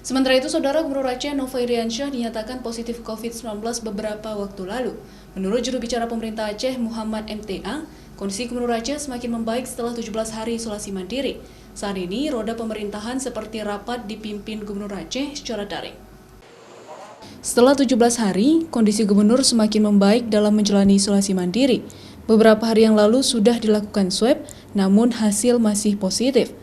Sementara itu, Saudara Gubernur Aceh Nova Iriansyah dinyatakan positif COVID-19 beberapa waktu lalu. Menurut juru bicara pemerintah Aceh Muhammad MTA, kondisi Gubernur Aceh semakin membaik setelah 17 hari isolasi mandiri. Saat ini, roda pemerintahan seperti rapat dipimpin Gubernur Aceh secara daring. Setelah 17 hari, kondisi gubernur semakin membaik dalam menjalani isolasi mandiri. Beberapa hari yang lalu sudah dilakukan swab, namun hasil masih positif.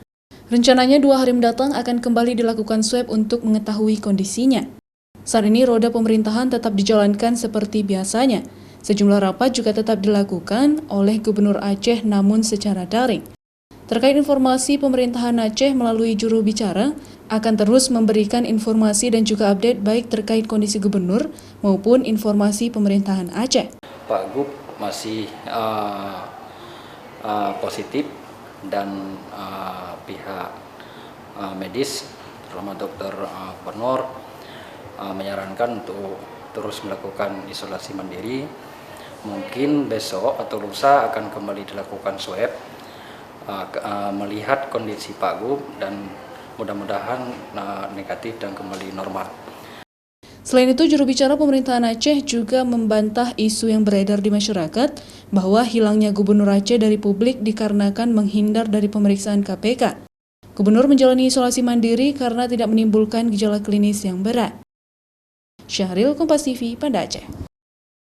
Rencananya 2 hari mendatang akan kembali dilakukan swab untuk mengetahui kondisinya. Saat ini roda pemerintahan tetap dijalankan seperti biasanya. Sejumlah rapat juga tetap dilakukan oleh Gubernur Aceh namun secara daring. Terkait informasi pemerintahan Aceh melalui juru bicara, akan terus memberikan informasi dan juga update baik terkait kondisi gubernur maupun informasi pemerintahan Aceh. Pak Gub masih positif dan pihak medis, terutama dokter gubernur, menyarankan untuk terus melakukan isolasi mandiri. Mungkin besok atau lusa akan kembali dilakukan swab, melihat kondisi Pak Gub dan mudah-mudahan negatif dan kembali normal. Selain itu, juru bicara pemerintahan Aceh juga membantah isu yang beredar di masyarakat bahwa hilangnya Gubernur Aceh dari publik dikarenakan menghindar dari pemeriksaan KPK. Gubernur menjalani isolasi mandiri karena tidak menimbulkan gejala klinis yang berat. Syahril, Kompas TV, Banda Aceh.